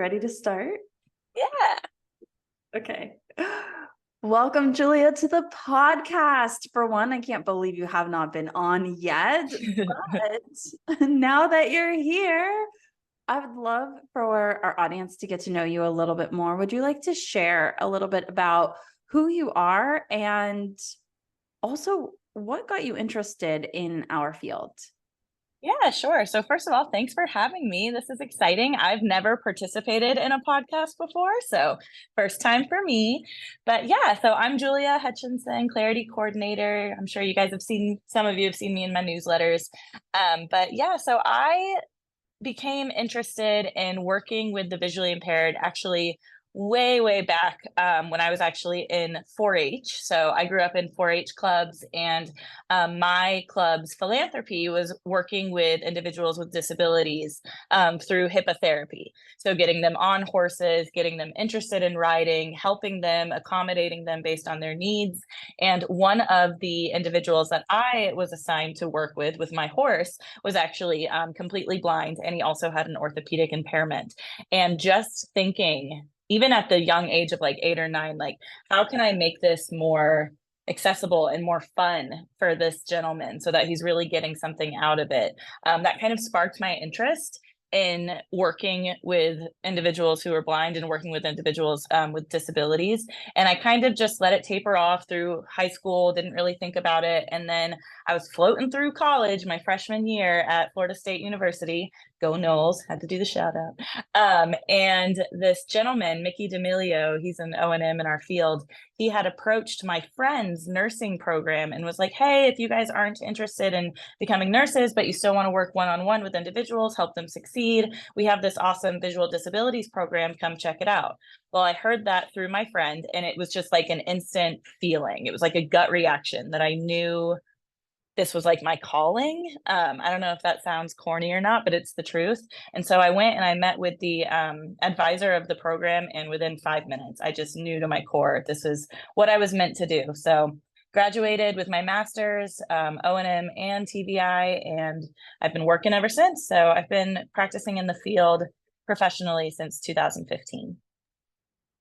ready to start? Yeah. Okay. Welcome, Julia, to the podcast. For one, I can't believe you have not been on yet, but now that you're here, I would love for our audience to get to know you a little bit more. Would you like to share a little bit about who you are and also what got you interested in our field? Yeah, sure. So first of all, thanks for having me. This is exciting. I've never participated in a podcast before, so first time for me. But yeah, so I'm Julia Hutchinson, Clarity Coordinator. I'm sure you guys have seen, some of you have seen me in my newsletters. But yeah, so I became interested in working with the visually impaired actually way back when I was actually in 4-H. So I grew up in 4-H clubs, and my club's philanthropy was working with individuals with disabilities through hippotherapy. So getting them on horses, getting them interested in riding, helping them, accommodating them based on their needs. And one of the individuals that I was assigned to work with my horse was actually completely blind, and he also had an orthopedic impairment. And just thinking, even at the young age of like 8 or 9, like, how can I make this more accessible and more fun for this gentleman so that he's really getting something out of it? That kind of sparked my interest in working with individuals who are blind and working with individuals with disabilities. And I kind of just let it taper off through high school, didn't really think about it. And then I was floating through college my freshman year at Florida State University. Go Knowles, had to do the shout out. And this gentleman, Mickey D'Amelio, he's an O&M in our field. He had approached my friend's nursing program and was like, hey, if you guys aren't interested in becoming nurses, but you still want to work one-on-one with individuals, help them succeed, we have this awesome visual disabilities program, come check it out. Well, I heard that through my friend, and it was just like an instant feeling. It was like a gut reaction that I knew this was like my calling. I don't know if that sounds corny or not, but it's the truth. And so I went and I met with the advisor of the program, and within 5 minutes, I just knew to my core this is what I was meant to do. So graduated with my master's, O&M and TBI, and I've been working ever since. So I've been practicing in the field professionally since 2015.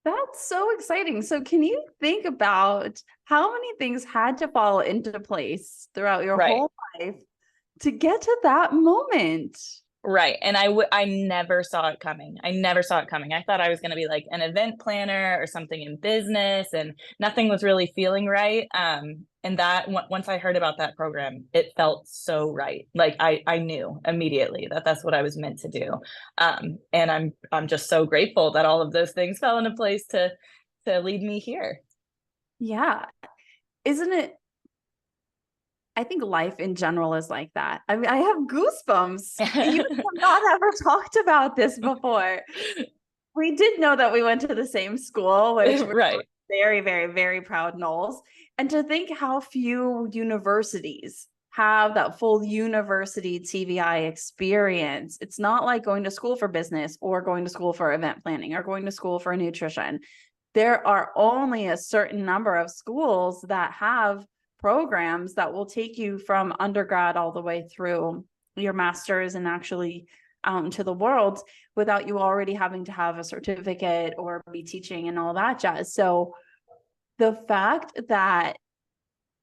That's so exciting. So can you think about how many things had to fall into place throughout your Right. whole life to get to that moment? Right. And I never saw it coming. I never saw it coming. I thought I was going to be like an event planner or something in business, and nothing was really feeling right. And that once I heard about that program, it felt so right. Like I knew immediately that that's what I was meant to do. And I'm just so grateful that all of those things fell into place to lead me here. Yeah. Isn't it? I think life in general is like that. I mean, I have goosebumps. You have not ever talked about this before. We did know that we went to the same school, which we're Right. very proud Knowles. And to think how few universities have that full university TVI experience. It's not like going to school for business or going to school for event planning or going to school for nutrition. There are only a certain number of schools that have programs that will take you from undergrad all the way through your master's and actually out into the world without you already having to have a certificate or be teaching and all that jazz. So the fact that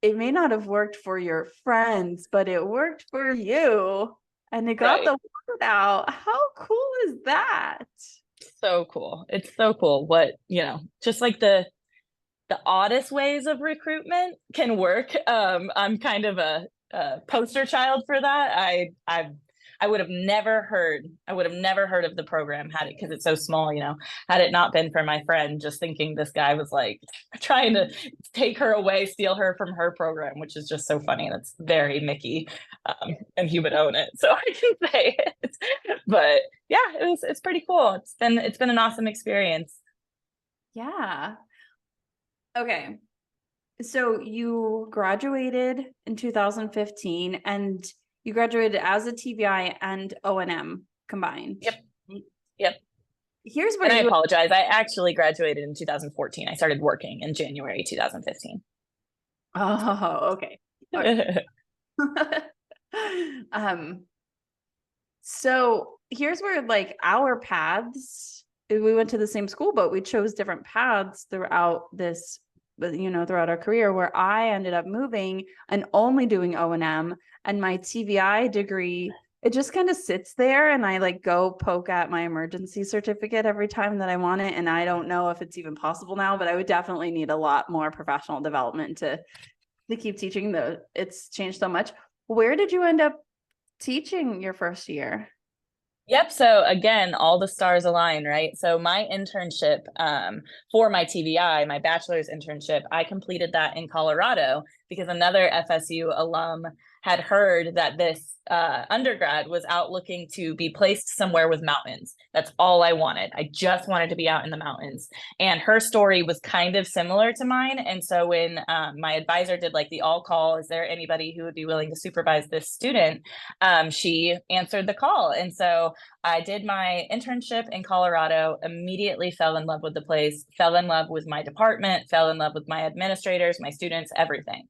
it may not have worked for your friends, but it worked for you and it got Right. the word out. How cool is that? So cool. It's so cool what, just like the oddest ways of recruitment can work. I'm kind of a poster child for that. I would have never heard. I would have never heard of the program had it, because it's so small. Had it not been for my friend just thinking this guy was like trying to take her away, steal her from her program, which is just so funny. That's very Mickey, and he would own it, so I can say it. But yeah, it's pretty cool. It's been an awesome experience. Yeah. Okay. So you graduated in 2015 and you graduated as a TBI and O&M combined. Yep. Yep. Here's where And I you apologize. I actually graduated in 2014. I started working in January 2015. Oh, okay. Okay. um so here's where like our paths we went to the same school, but we chose different paths throughout this, throughout our career, where I ended up moving and only doing O&M, and my TVI degree, it just kind of sits there, and I like go poke at my emergency certificate every time that I want it. And I don't know if it's even possible now, but I would definitely need a lot more professional development to keep teaching, though it's changed so much. Where did you end up teaching your first year? Yep. So again, all the stars align, right? So my internship for my TVI, my bachelor's internship, I completed that in Colorado because another FSU alum had heard that this undergrad was out looking to be placed somewhere with mountains. That's all I wanted. I just wanted to be out in the mountains. And her story was kind of similar to mine. And so when my advisor did like the all call, is there anybody who would be willing to supervise this student? She answered the call. And so I did my internship in Colorado, immediately fell in love with the place, fell in love with my department, fell in love with my administrators, my students, everything.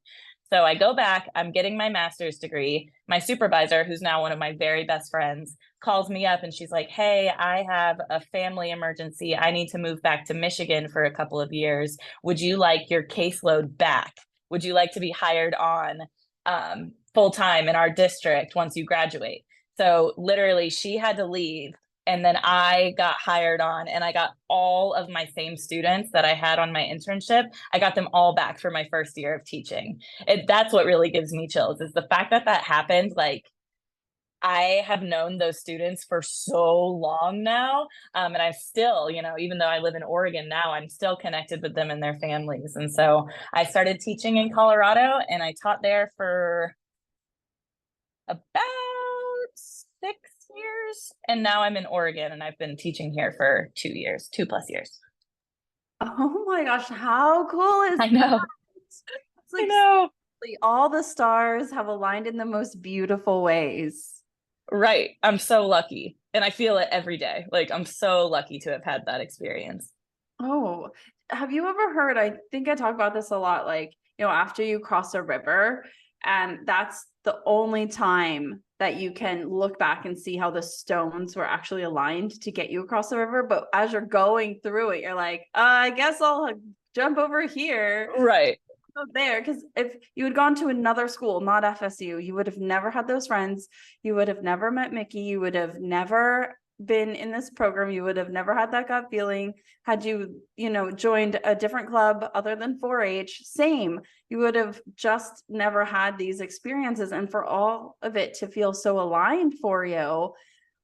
So I go back, I'm getting my master's degree. My supervisor, who's now one of my very best friends, calls me up and she's like, hey, I have a family emergency. I need to move back to Michigan for a couple of years. Would you like your caseload back? Would you like to be hired on full-time in our district once you graduate? So literally she had to leave, and then I got hired on, and I got all of my same students that I had on my internship. I got them all back for my first year of teaching. That's what really gives me chills, is the fact that that happened. Like, I have known those students for so long now. And I still, even though I live in Oregon now, I'm still connected with them and their families. And so I started teaching in Colorado, and I taught there for about 6 years. And now I'm in Oregon, and I've been teaching here for 2 years, 2+ years. Oh my gosh, how cool is I know. that? It's like, I know. all the stars have aligned in the most beautiful ways. Right. I'm so lucky. And I feel it every day. Like, I'm so lucky to have had that experience. Oh, have you ever heard, I think I talk about this a lot, like, after you cross a river, and that's the only time that you can look back and see how the stones were actually aligned to get you across the river. But as you're going through it, you're like, I guess I'll jump over here. Right. There, because if you had gone to another school, not FSU, you would have never had those friends. You would have never met Mickey. You would have never been in this program. You would have never had that gut feeling. Had you, joined a different club other than 4-H, same. You would have just never had these experiences. And for all of it to feel so aligned for you,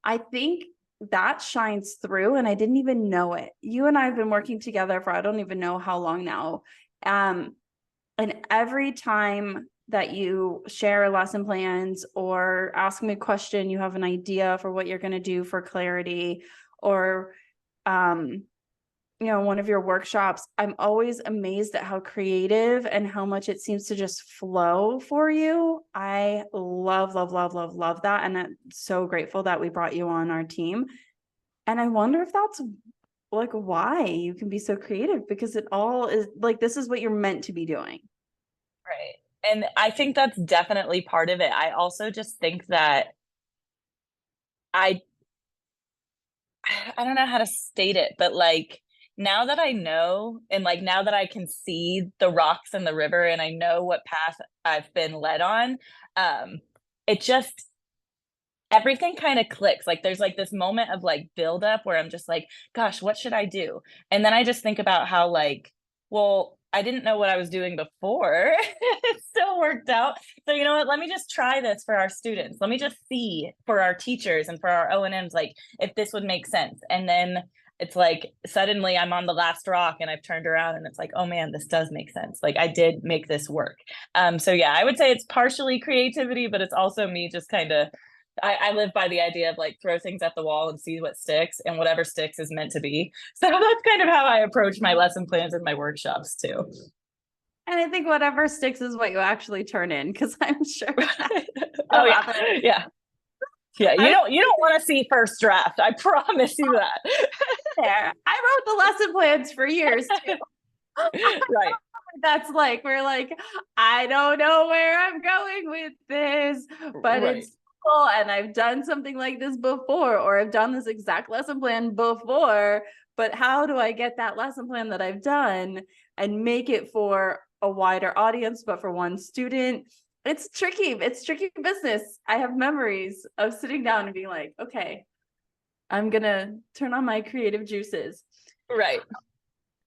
I think that shines through. And I didn't even know it. You and I have been working together for I don't even know how long now. And every time that you share lesson plans or ask me a question, you have an idea for what you're going to do for clarity, or, one of your workshops, I'm always amazed at how creative and how much it seems to just flow for you. I love, love, love, love, love that. And I'm so grateful that we brought you on our team. And I wonder if that's like why you can be so creative, because it all is like, this is what you're meant to be doing. Right. And I think that's definitely part of it. I also just think that I don't know how to state it, but like, now that I know, and like now that I can see the rocks and the river, and I know what path I've been led on, it just, everything kind of clicks. Like, there's like this moment of like build up where I'm just like, gosh, what should I do? And then I just think about how like, well, I didn't know what I was doing before. It still worked out. So you know what? Let me just try this for our students. Let me just see for our teachers and for our O&Ms, like if this would make sense. And then it's like suddenly I'm on the last rock, and I've turned around, and it's like, oh man, this does make sense. Like, I did make this work. So yeah, I would say it's partially creativity, but it's also me just kind of, I live by the idea of like throw things at the wall and see what sticks, and whatever sticks is meant to be. So that's kind of how I approach my lesson plans and my workshops too. And I think whatever sticks is what you actually turn in, because I'm sure. Oh yeah, yeah, yeah. You don't want to see first draft. I promise you that. There, I wrote the lesson plans for years too. Right. That's like, we're like, I don't know where I'm going with this, but Right. it's cool, and I've done something like this before, or I've done this exact lesson plan before, but how do I get that lesson plan that I've done and make it for a wider audience, but for one student? It's tricky. It's tricky business. I have memories of sitting down and being like, okay, I'm going to turn on my creative juices. Right.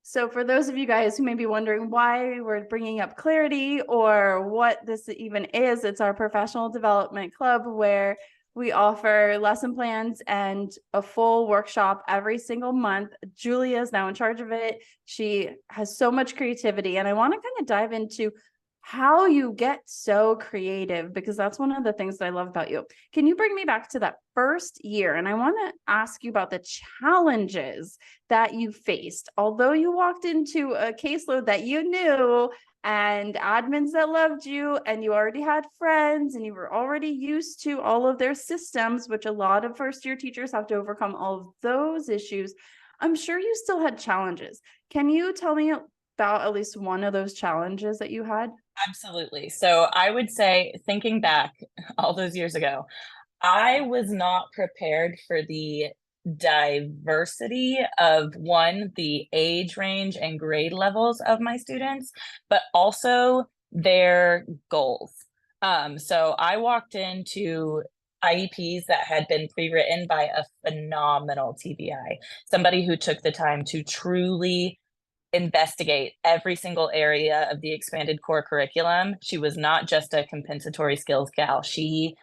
So for those of you guys who may be wondering why we're bringing up Clarity or what this even is, it's our professional development club where we offer lesson plans and a full workshop every single month. Julia is now in charge of it. She has so much creativity, and I want to kind of dive into how you get so creative, because that's one of the things that I love about you. Can you bring me back to that first year? And I want to ask you about the challenges that you faced. Although you walked into a caseload that you knew and admins that loved you, and you already had friends and you were already used to all of their systems, which a lot of first year teachers have to overcome all of those issues, I'm sure you still had challenges. Can you tell me about at least one of those challenges that you had? Absolutely. So I would say, thinking back all those years ago, I was not prepared for the diversity of, one, the age range and grade levels of my students, but also their goals. So I walked into IEPs that had been pre-written by a phenomenal TBI, somebody who took the time to truly investigate every single area of the expanded core curriculum. She was not just a compensatory skills gal. She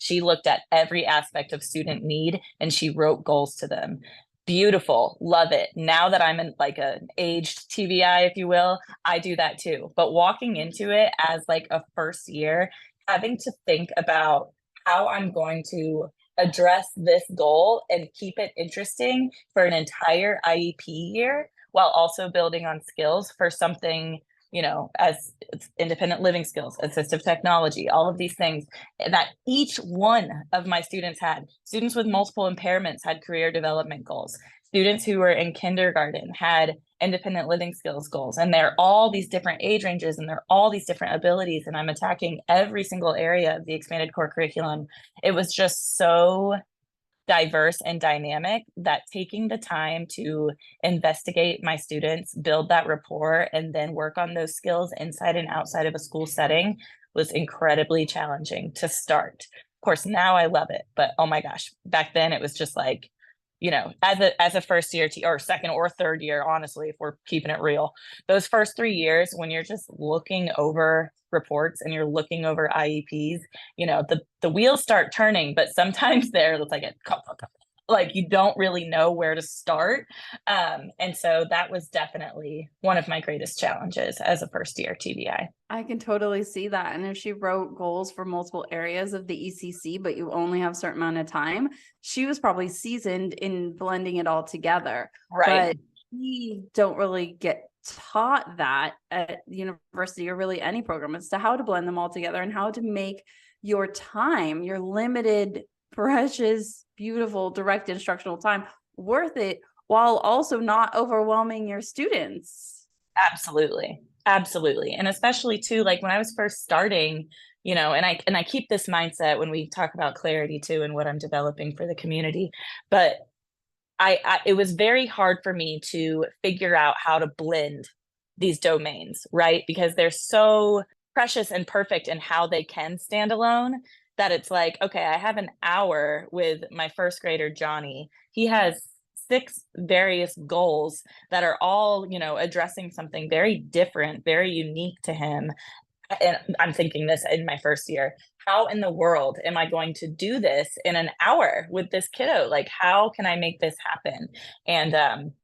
looked at every aspect of student need and she wrote goals to them. Beautiful. Love it. Now that I'm in like an aged TBI, if you will, I do that too. But walking into it as like a first year, having to think about how I'm going to address this goal and keep it interesting for an entire IEP year while also building on skills for something, as independent living skills, assistive technology, all of these things that each one of my students had. Students with multiple impairments had career development goals. Students who were in kindergarten had independent living skills goals. And they're all these different age ranges and they're all these different abilities. And I'm attacking every single area of the expanded core curriculum. It was just so diverse and dynamic that taking the time to investigate my students, build that rapport, and then work on those skills inside and outside of a school setting was incredibly challenging to start. Of course, now I love it, but oh my gosh, back then it was just like, as a first year or second or third year, honestly, if we're keeping it real, those first 3 years when you're just looking over reports and you're looking over IEPs, the wheels start turning, but sometimes they're like like you don't really know where to start. And so that was definitely one of my greatest challenges as a first year TBI. I can totally see that. And if she wrote goals for multiple areas of the ECC, but you only have a certain amount of time, she was probably seasoned in blending it all together. Right. But we don't really get taught that at university or really any program as to how to blend them all together and how to make your time, your limited, precious, beautiful, direct instructional time worth it while also not overwhelming your students. Absolutely. Absolutely. And especially too, like when I was first starting, and I keep this mindset when we talk about clarity too and what I'm developing for the community, but it was very hard for me to figure out how to blend these domains, right? Because they're so precious and perfect in how they can stand alone that it's like, okay, I have an hour with my first grader, Johnny. He has 6 various goals that are all, addressing something very different, very unique to him. And I'm thinking this in my first year, how in the world am I going to do this in an hour with this kiddo? Like, how can I make this happen? And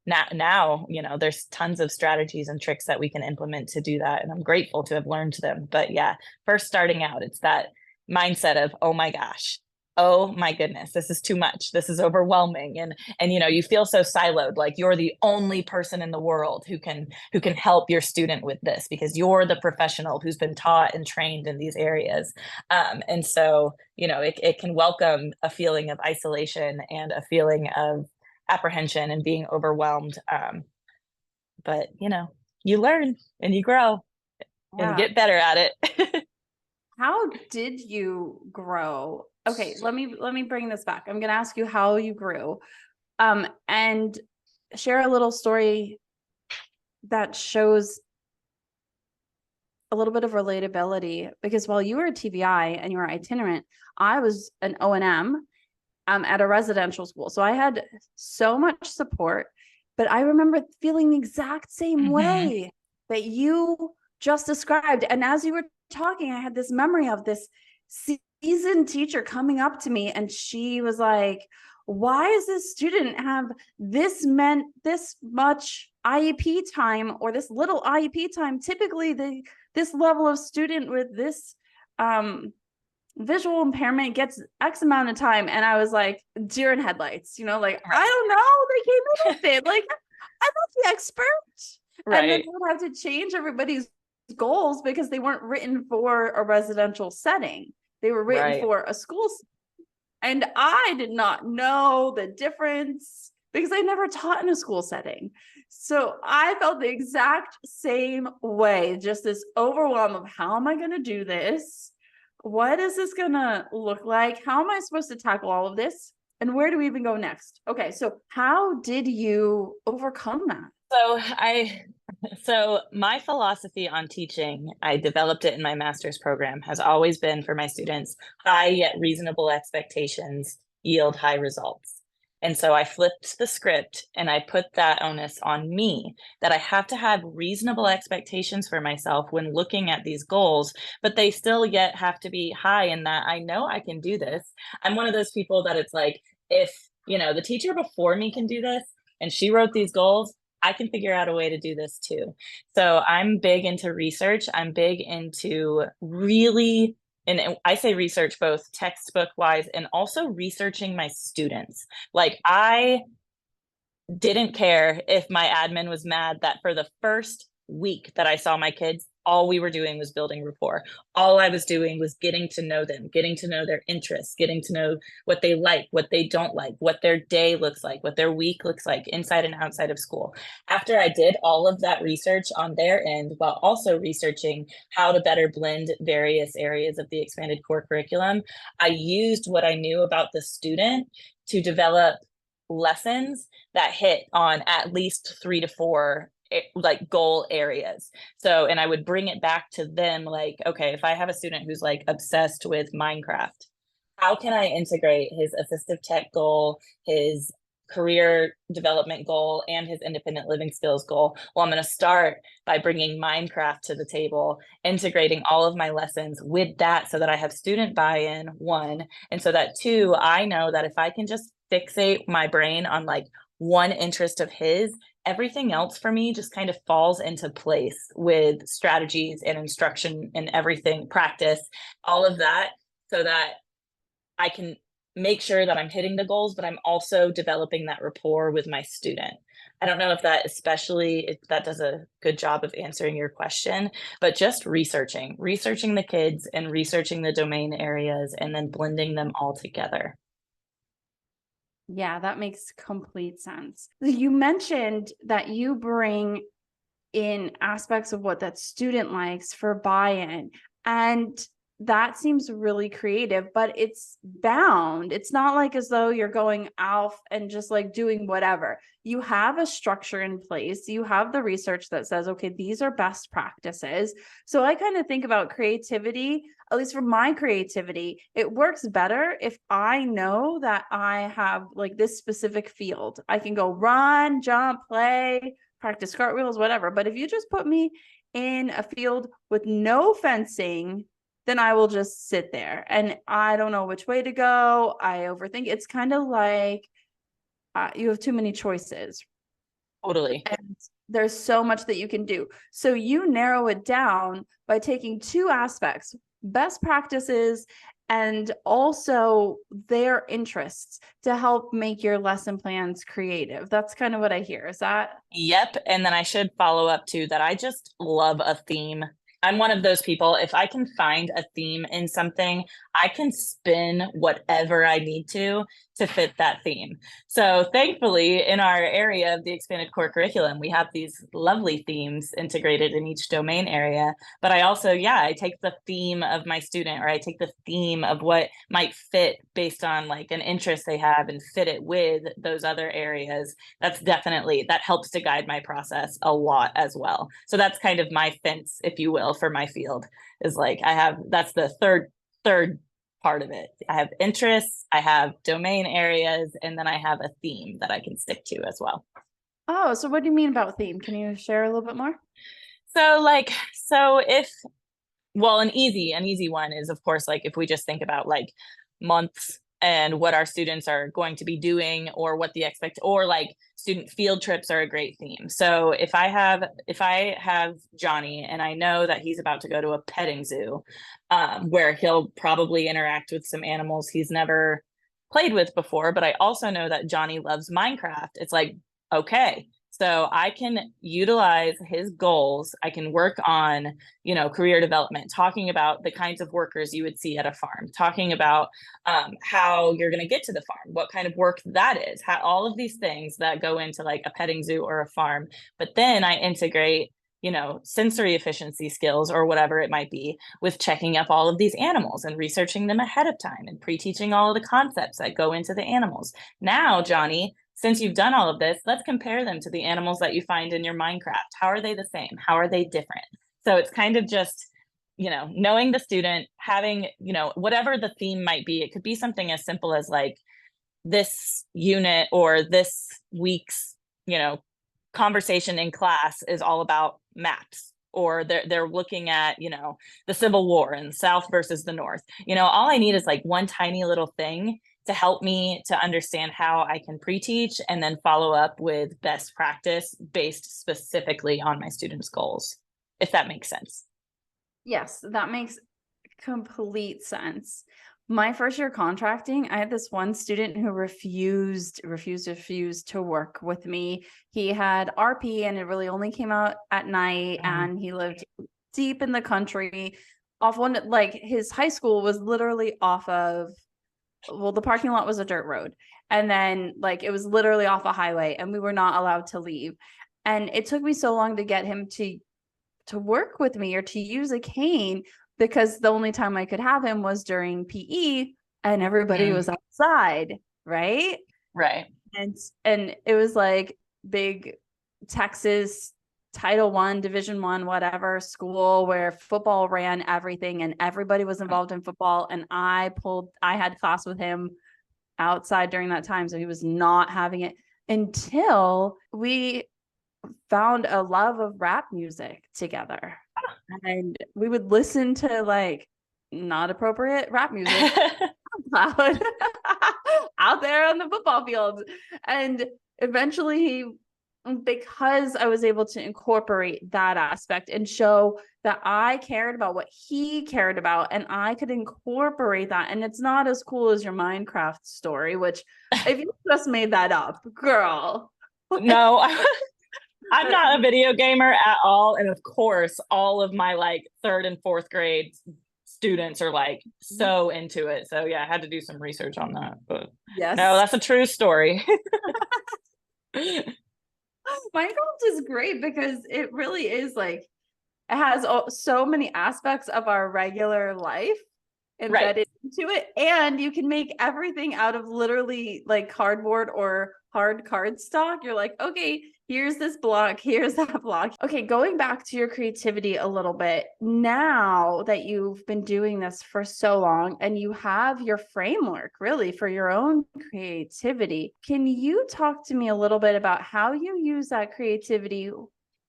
now, there's tons of strategies and tricks that we can implement to do that. And I'm grateful to have learned them. But yeah, first starting out, it's that mindset of, oh my gosh, oh my goodness, this is too much, this is overwhelming. And you feel so siloed, like you're the only person in the world who can help your student with this because you're the professional who's been taught and trained in these areas. And so it can welcome a feeling of isolation and a feeling of apprehension and being overwhelmed. But you learn and you grow and you get better at it. How did you grow? Okay, let me bring this back. I'm going to ask you how you grew. And share a little story that shows a little bit of relatability, because while you were a TVI and you were itinerant, I was an O&M at a residential school. So I had so much support, but I remember feeling the exact same way that you just described. And as you were talking, I had this memory of this seasoned teacher coming up to me, and she was like, why does this student have this much IEP time, or this little IEP time? Typically this level of student with this visual impairment gets X amount of time. And I was like, deer in headlights, like, I don't know, they came in with it. Like, I'm not the expert. Right. And then we would have to change everybody's goals because they weren't written for a residential setting. They were written for a school. And I did not know the difference because I never taught in a school setting. So I felt the exact same way, just this overwhelm of, how am I going to do this? What is this going to look like? How am I supposed to tackle all of this? And where do we even go next? Okay, so how did you overcome that? So my philosophy on teaching, I developed it in my master's program, has always been for my students: high yet reasonable expectations yield high results. And so I flipped the script and I put that onus on me, that I have to have reasonable expectations for myself when looking at these goals, but they still yet have to be high in that I know I can do this. I'm one of those people that it's like, if, the teacher before me can do this and she wrote these goals, I can figure out a way to do this too. So I'm big into research. I'm big into really, and I say research both textbook wise and also researching my students. Like, I didn't care if my admin was mad that for the first week that I saw my kids, all we were doing was building rapport. All I was doing was getting to know them, getting to know their interests, getting to know what they like, what they don't like, what their day looks like, what their week looks like inside and outside of school. After I did all of that research on their end, while also researching how to better blend various areas of the expanded core curriculum, I used what I knew about the student to develop lessons that hit on at least 3 to 4 like goal areas. So, and I would bring it back to them, like, okay, if I have a student who's like obsessed with Minecraft, how can I integrate his assistive tech goal, his career development goal, and his independent living skills goal? Well, I'm going to start by bringing Minecraft to the table, integrating all of my lessons with that, so that I have student buy-in, one, and so that two, I know that if I can just fixate my brain on like one interest of his, everything else for me just kind of falls into place with strategies and instruction and everything, practice, all of that, so that I can make sure that I'm hitting the goals, but I'm also developing that rapport with my student. I don't know if that if that does a good job of answering your question, but just researching the kids and researching the domain areas and then blending them all together. Yeah, that makes complete sense. You mentioned that you bring in aspects of what that student likes for buy-in, and that seems really creative, but it's bound. It's not like as though you're going out and just like doing whatever. You have a structure in place. You have the research that says, okay, these are best practices. So I kind of think about creativity, at least for my creativity, it works better if I know that I have like this specific field. I can go run, jump, play, practice cartwheels, whatever. But if you just put me in a field with no fencing, then I will just sit there and I don't know which way to go. I overthink. It's kind of like you have too many choices. Totally. And there's so much that you can do. So you narrow it down by taking two aspects: best practices and also their interests, to help make your lesson plans creative. That's kind of what I hear. Is that? Yep. And then I should follow up too that I just love a theme. I'm one of those people. If I can find a theme in something, I can spin whatever I need to fit that theme. So thankfully, in our area of the expanded core curriculum, we have these lovely themes integrated in each domain area. But I also, yeah, I take the theme of my student, or I take the theme of what might fit based on like an interest they have and fit it with those other areas. That's definitely, that helps to guide my process a lot as well. So that's kind of my fence, if you will, for my field, is like I have, that's the third part of it. I have interests, I have domain areas, and then I have a theme that I can stick to as well. Oh, so what do you mean about theme? Can you share a little bit more? So if, well, an easy one is, of course, like if we just think about like months and what our students are going to be doing, or what the or like student field trips are a great theme. So if I have Johnny and I know that he's about to go to a petting zoo, where he'll probably interact with some animals he's never played with before, but I also know that Johnny loves Minecraft. It's like, okay, so I can utilize his goals. I can work on, career development, talking about the kinds of workers you would see at a farm, talking about how you're going to get to the farm, what kind of work that is, how all of these things that go into like a petting zoo or a farm. But then I integrate, sensory efficiency skills or whatever it might be with checking up all of these animals and researching them ahead of time and pre-teaching all of the concepts that go into the animals. Now, Johnny, since you've done all of this, let's compare them to the animals that you find in your Minecraft. How are they the same? How are they different? So it's kind of just, knowing the student, having, whatever the theme might be. It could be something as simple as like this unit or this week's, conversation in class is all about maps, or they're looking at, the Civil War and South versus the North. All I need is like one tiny little thing to help me to understand how I can pre-teach and then follow up with best practice based specifically on my students' goals, if that makes sense. Yes, that makes complete sense. My first year contracting, I had this one student who refused to work with me. He had RP and it really only came out at night, and he lived deep in the country off one, like his high school was literally off of, well, the parking lot was a dirt road, and then like it was literally off a highway, and we were not allowed to leave. And it took me so long to get him to work with me or to use a cane, because the only time I could have him was during PE and everybody was outside, right? Right. And it was like big Texas Title I, Division I, whatever school where football ran everything and everybody was involved in football. And I had class with him outside during that time. So he was not having it until we found a love of rap music together. And we would listen to like not appropriate rap music loud out there on the football field. And eventually because I was able to incorporate that aspect and show that I cared about what he cared about, and I could incorporate that. And it's not as cool as your Minecraft story, which if you just made that up, girl. No, I'm not a video gamer at all. And of course, all of my like third and fourth grade students are like so into it. So yeah, I had to do some research on that. But yes, no, that's a true story. Minecraft is great because it really is like, it has so many aspects of our regular life embedded into it, and you can make everything out of literally like cardboard or hard cardstock. You're like, okay, here's this block, here's that block. Okay, going back to your creativity a little bit, now that you've been doing this for so long and you have your framework really for your own creativity, can you talk to me a little bit about how you use that creativity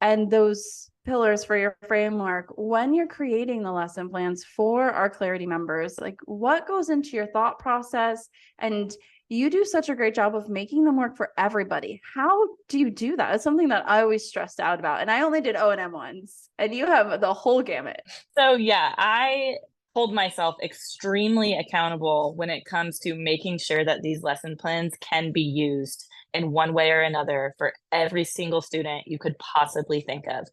and those pillars for your framework when you're creating the lesson plans for our Clarity members? Like, what goes into your thought process? And you do such a great job of making them work for everybody. How do you do that? It's something that I always stressed out about. And I only did O&M once, and you have the whole gamut. So yeah, I hold myself extremely accountable when it comes to making sure that these lesson plans can be used in one way or another for every single student you could possibly think of.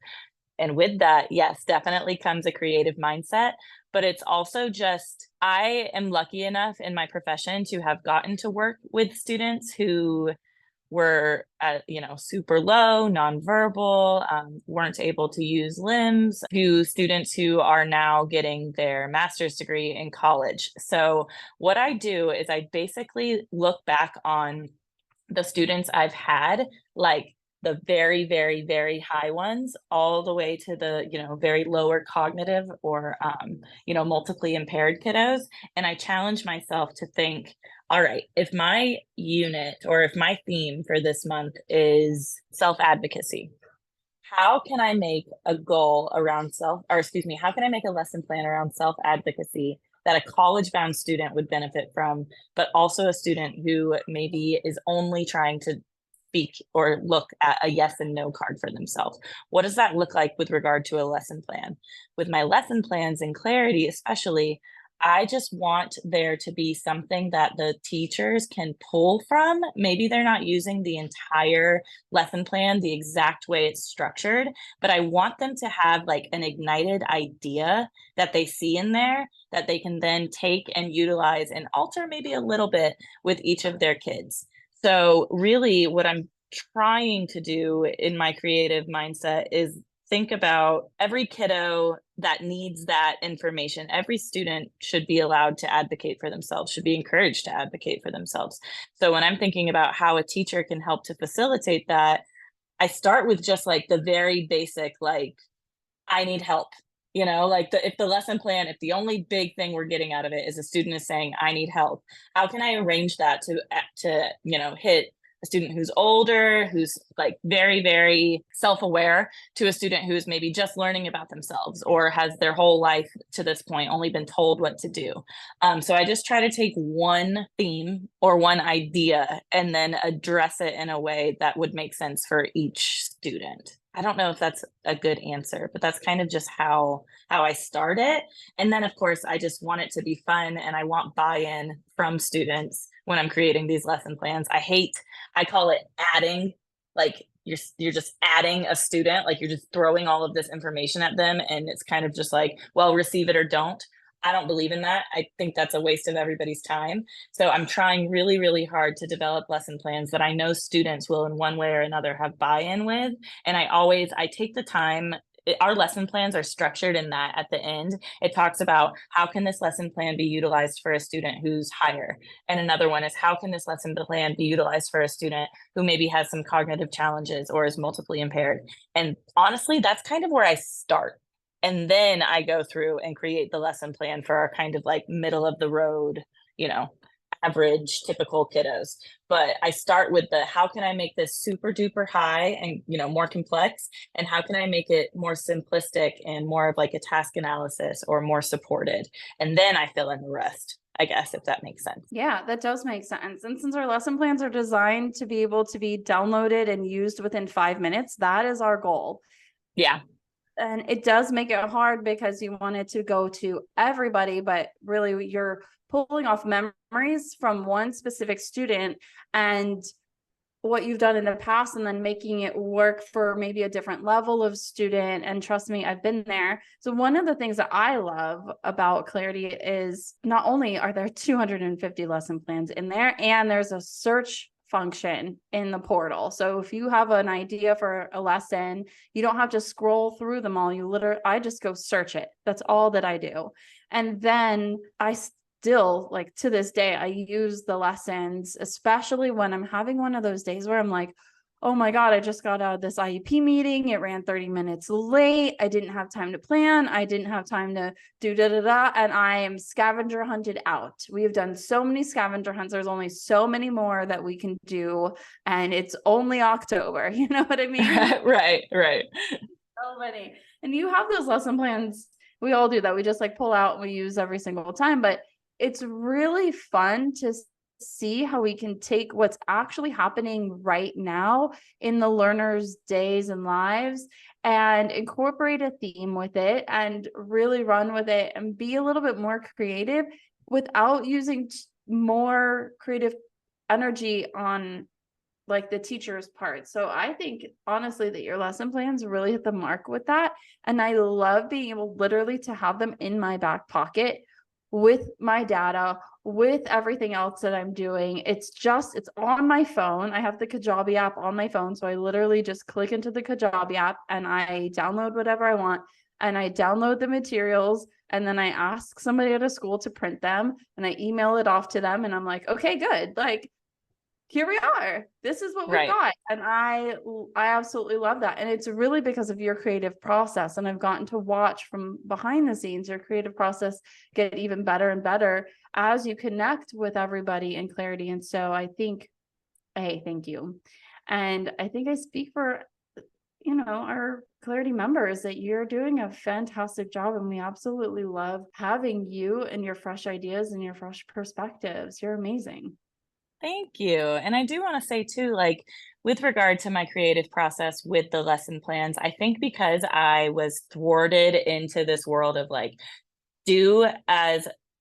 And with that, yes, definitely comes a creative mindset. But it's also just, I am lucky enough in my profession to have gotten to work with students who were at, super low, nonverbal, weren't able to use limbs, to students who are now getting their master's degree in college. So what I do is I basically look back on the students I've had, like the very, very, very high ones, all the way to the, very lower cognitive or, multiply impaired kiddos. And I challenge myself to think, all right, if my unit or if my theme for this month is self advocacy, how can I make a goal around how can I make a lesson plan around self advocacy that a college bound student would benefit from, but also a student who maybe is only trying to speak or look at a yes and no card for themselves? What does that look like with regard to a lesson plan? With my lesson plans and clarity, especially, I just want there to be something that the teachers can pull from. Maybe they're not using the entire lesson plan the exact way it's structured, but I want them to have like an ignited idea that they see in there that they can then take and utilize and alter maybe a little bit with each of their kids. So really what I'm trying to do in my creative mindset is think about every kiddo that needs that information. Every student should be allowed to advocate for themselves, should be encouraged to advocate for themselves. So when I'm thinking about how a teacher can help to facilitate that, I start with just like the very basic, like, I need help. If the lesson plan, if the only big thing we're getting out of it is a student is saying, I need help, how can I arrange that to hit a student who's older, who's like very, very self-aware, to a student who's maybe just learning about themselves or has their whole life to this point only been told what to do. So I just try to take one theme or one idea and then address it in a way that would make sense for each student. I don't know if that's a good answer, but that's kind of just how I start it. And then of course, I just want it to be fun and I want buy-in from students when I'm creating these lesson plans. I call it adding, like you're just adding a student, like you're just throwing all of this information at them and it's kind of just like, well, receive it or don't. I don't believe in that. I think that's a waste of everybody's time. So I'm trying really, really hard to develop lesson plans that I know students will in one way or another have buy-in with. And I take the time. Our lesson plans are structured in that at the end. It talks about how can this lesson plan be utilized for a student who's higher? And another one is how can this lesson plan be utilized for a student who maybe has some cognitive challenges or is multiply impaired? And honestly, that's kind of where I start. And then I go through and create the lesson plan for our kind of like middle of the road, average typical kiddos. But I start with how can I make this super duper high and, more complex? And how can I make it more simplistic and more of like a task analysis or more supported? And then I fill in the rest, I guess, if that makes sense. Yeah, that does make sense. And since our lesson plans are designed to be able to be downloaded and used within 5 minutes, that is our goal. Yeah. And it does make it hard because you want it to go to everybody, but really you're pulling off memories from one specific student and what you've done in the past and then making it work for maybe a different level of student. And trust me, I've been there. So one of the things that I love about Clarity is not only are there 250 lesson plans in there, and there's a search function in the portal. So if you have an idea for a lesson, you don't have to scroll through them all. I just go search it. That's all that I do. And then I still, like to this day, I use the lessons, especially when I'm having one of those days where I'm like, oh my God, I just got out of this IEP meeting. It ran 30 minutes late. I didn't have time to plan. I didn't have time to do da-da-da. And I am scavenger hunted out. We have done so many scavenger hunts. There's only so many more that we can do. And it's only October. You know what I mean? Right. So many. And you have those lesson plans. We all do that. We just like pull out and we use every single time. But it's really fun to see how we can take what's actually happening right now in the learners' days and lives and incorporate a theme with it and really run with it and be a little bit more creative without using more creative energy on like the teacher's part. So I think honestly that your lesson plans really hit the mark with that. And I love being able literally to have them in my back pocket with my data, with everything else that I'm doing. It's on my phone. I have the Kajabi app on my phone. So I literally just click into the Kajabi app and I download whatever I want, and I download the materials, and then I ask somebody at a school to print them, and I email it off to them, and I'm like, okay, good. Like, here we are. This is what we've got. And I absolutely love that. And it's really because of your creative process. And I've gotten to watch from behind the scenes your creative process get even better and better as you connect with everybody in Clarity. And so I think, hey, thank you. And I think I speak for, our Clarity members that you're doing a fantastic job. And we absolutely love having you and your fresh ideas and your fresh perspectives. You're amazing. Thank you. And I do want to say too, like with regard to my creative process with the lesson plans, I think because I was thwarted into this world of like,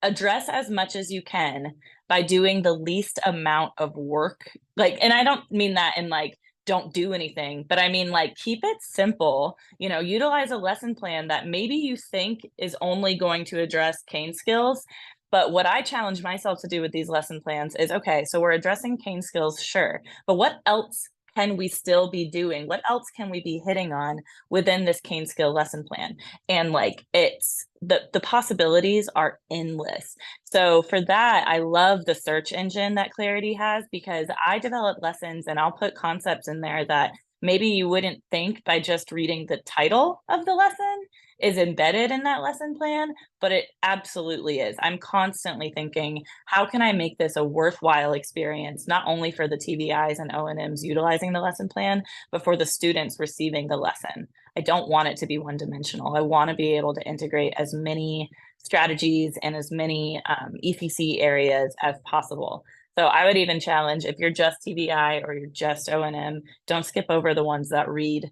address as much as you can by doing the least amount of work. Like, and I don't mean that in like, don't do anything, but I mean like keep it simple, utilize a lesson plan that maybe you think is only going to address cane skills. But what I challenge myself to do with these lesson plans is, okay, so we're addressing cane skills, sure, but what else can we still be doing? What else can we be hitting on within this cane skill lesson plan? And like it's the possibilities are endless. So for that, I love the search engine that Clarity has, because I develop lessons and I'll put concepts in there that maybe you wouldn't think by just reading the title of the lesson is embedded in that lesson plan, but it absolutely is. I'm constantly thinking, how can I make this a worthwhile experience, not only for the TVIs and O&Ms utilizing the lesson plan, but for the students receiving the lesson. I don't want it to be one-dimensional. I want to be able to integrate as many strategies and as many EPC areas as possible. So I would even challenge, if you're just TVI or you're just O&M, don't skip over the ones that read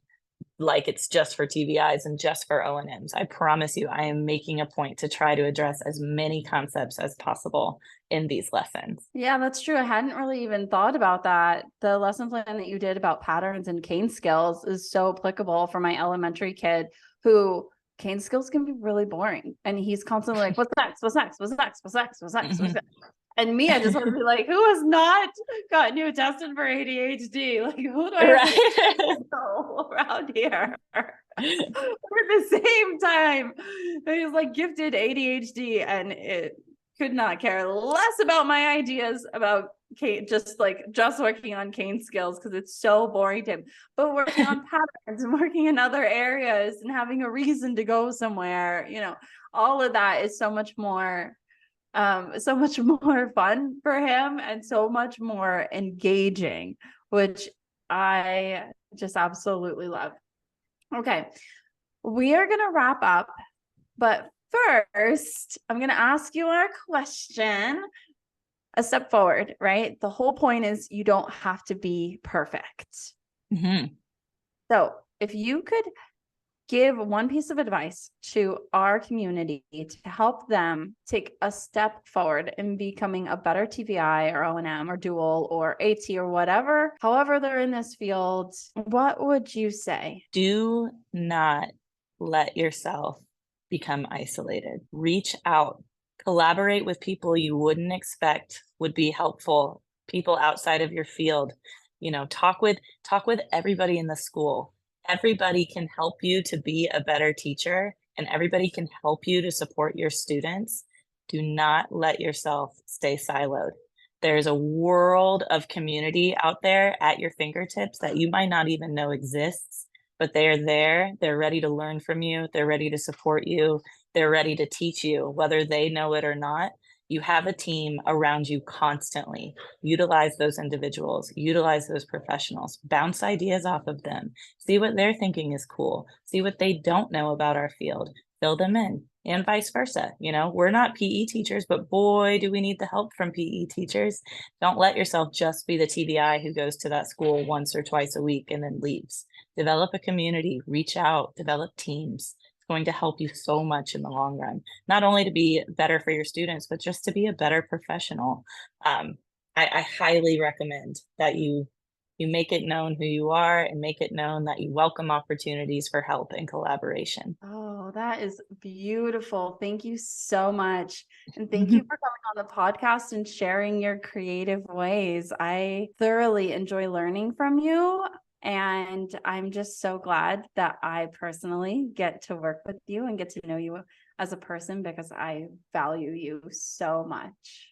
like it's just for TVIs and just for O&Ms. I promise you, I am making a point to try to address as many concepts as possible in these lessons. Yeah, that's true. I hadn't really even thought about that. The lesson plan that you did about patterns and cane skills is so applicable for my elementary kid who cane skills can be really boring. And he's constantly like, what's next? What's next? What's next? What's next? What's next? What's next? And me, I just want to be like, who has not gotten you tested for ADHD? Like, who do I have to around here? At the same time, he's like gifted ADHD, and it could not care less about my ideas about cane, just working on cane skills because it's so boring to him. But working on patterns and working in other areas and having a reason to go somewhere, all of that is so much more fun for him and so much more engaging, which I just absolutely love. Okay, we are going to wrap up, but first, I'm going to ask you our question, a step forward, right? The whole point is you don't have to be perfect. Mm-hmm. So if you could give one piece of advice to our community to help them take a step forward in becoming a better TVI or O&M or dual or AT or whatever, however they're in this field, what would you say? Do not let yourself become isolated. Reach out, collaborate with people you wouldn't expect would be helpful, people outside of your field. Talk with everybody in the school. Everybody can help you to be a better teacher, and everybody can help you to support your students. Do not let yourself stay siloed. There's a world of community out there at your fingertips that you might not even know exists, but they are there. They're ready to learn from you. They're ready to support you. They're ready to teach you, whether they know it or not. You have a team around you constantly. Utilize those individuals, utilize those professionals, bounce ideas off of them, see what they're thinking is cool, see what they don't know about our field, fill them in, and vice versa. We're not PE teachers, but boy, do we need the help from PE teachers. Don't let yourself just be the TVI who goes to that school once or twice a week and then leaves. Develop a community, reach out, develop teams. Going to help you so much in the long run, not only to be better for your students, but just to be a better professional. I highly recommend that you you make it known who you are and make it known that you welcome opportunities for help and collaboration. Oh, that is beautiful. Thank you so much. And thank you for coming on the podcast and sharing your creative ways. I thoroughly enjoy learning from you. And I'm just so glad that I personally get to work with you and get to know you as a person because I value you so much.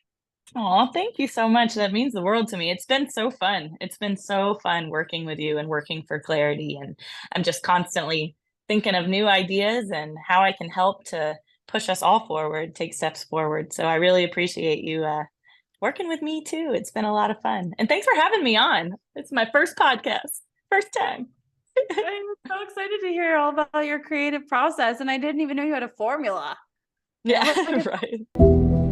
Oh, thank you so much. That means the world to me. It's been so fun. It's been so fun working with you and working for Clarity. And I'm just constantly thinking of new ideas and how I can help to push us all forward, take steps forward. So I really appreciate you working with me too. It's been a lot of fun. And thanks for having me on. It's my first podcast, first time. I'm so excited to hear all about your creative process. And I didn't even know you had a formula. Yeah, right.